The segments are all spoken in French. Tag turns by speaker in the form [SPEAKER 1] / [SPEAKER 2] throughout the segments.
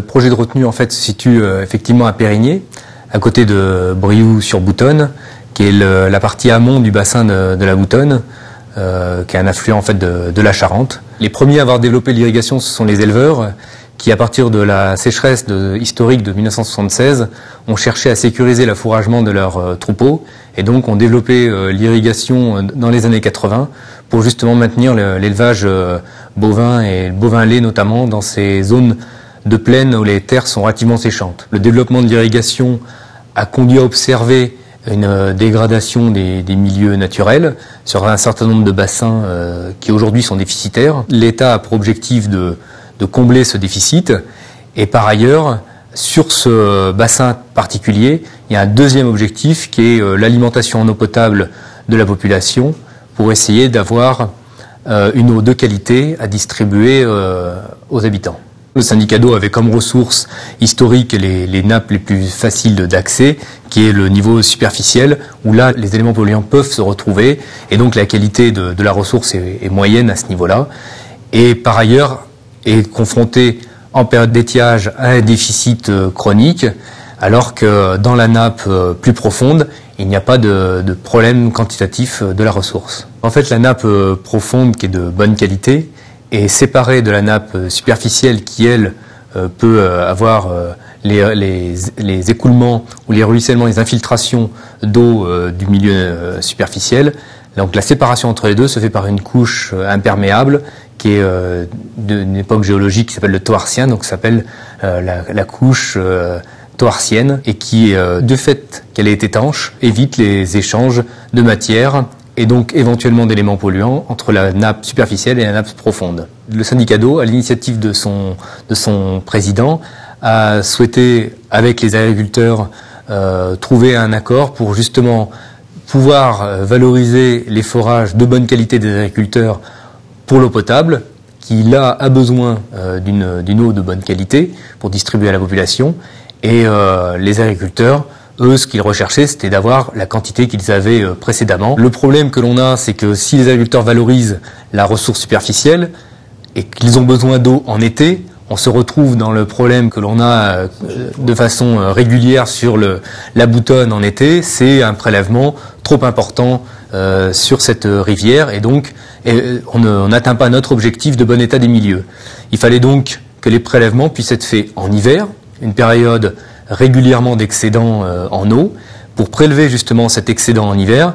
[SPEAKER 1] projet de retenue en fait se situe effectivement à Périgné, à côté de Brioux-sur-Boutonne, qui est la partie amont du bassin de la Boutonne, qui est un affluent en fait de la Charente. Les premiers à avoir développé l'irrigation, ce sont les éleveurs, qui à partir de la sécheresse historique de 1976 ont cherché à sécuriser l'affouragement de leurs troupeaux et donc ont développé l'irrigation dans les années 80 pour justement maintenir l'élevage bovin et bovin lait notamment dans ces zones de plaine où les terres sont relativement séchantes. Le développement de l'irrigation a conduit à observer une dégradation des milieux naturels sur un certain nombre de bassins qui aujourd'hui sont déficitaires. L'État a pour objectif de combler ce déficit et par ailleurs sur ce bassin particulier il y a un deuxième objectif qui est l'alimentation en eau potable de la population pour essayer d'avoir une eau de qualité à distribuer aux habitants. Le syndicat d'eau avait comme ressource historique les nappes les plus faciles d'accès, qui est le niveau superficiel, où là les éléments polluants peuvent se retrouver, et donc la qualité de la ressource est moyenne à ce niveau-là. Et par ailleurs, est confronté en période d'étiage à un déficit chronique, alors que dans la nappe plus profonde, il n'y a pas de problème quantitatif de la ressource. En fait, la nappe profonde, qui est de bonne qualité, est séparée de la nappe superficielle qui, elle, peut avoir les écoulements ou les ruissellements, les infiltrations d'eau du milieu superficiel. Donc la séparation entre les deux se fait par une couche imperméable qui est d'une époque géologique qui s'appelle le Toarcien, donc ça s'appelle la couche toarcienne, et qui, de fait qu'elle est étanche, évite les échanges de matière et donc éventuellement d'éléments polluants entre la nappe superficielle et la nappe profonde. Le syndicat d'eau, à l'initiative de son président, a souhaité, avec les agriculteurs, trouver un accord pour justement pouvoir valoriser les forages de bonne qualité des agriculteurs pour l'eau potable, qui là a besoin d'une eau de bonne qualité pour distribuer à la population, et les agriculteurs, eux, ce qu'ils recherchaient, c'était d'avoir la quantité qu'ils avaient précédemment. Le problème que l'on a, c'est que si les agriculteurs valorisent la ressource superficielle et qu'ils ont besoin d'eau en été, on se retrouve dans le problème que l'on a de façon régulière sur la Boutonne en été, c'est un prélèvement trop important sur cette rivière et donc on n'atteint pas notre objectif de bon état des milieux. Il fallait donc que les prélèvements puissent être faits en hiver, une période régulièrement d'excédent en eau, pour prélever justement cet excédent en hiver,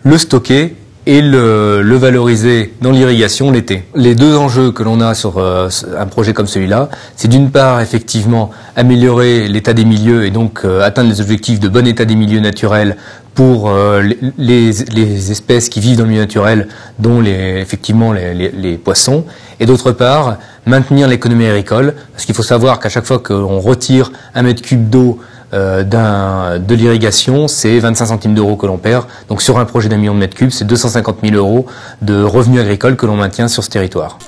[SPEAKER 1] le stocker et le valoriser dans l'irrigation l'été. Les deux enjeux que l'on a sur un projet comme celui-là, c'est d'une part effectivement améliorer l'état des milieux et donc atteindre les objectifs de bon état des milieux naturels pour les espèces qui vivent dans le milieu naturel, dont effectivement les poissons, et d'autre part maintenir l'économie agricole, parce qu'il faut savoir qu'à chaque fois qu'on retire un mètre cube d'eau de l'irrigation, c'est 25 centimes d'euros que l'on perd. Donc sur un projet d'1 million de mètres cubes, c'est 250 000 euros de revenus agricoles que l'on maintient sur ce territoire.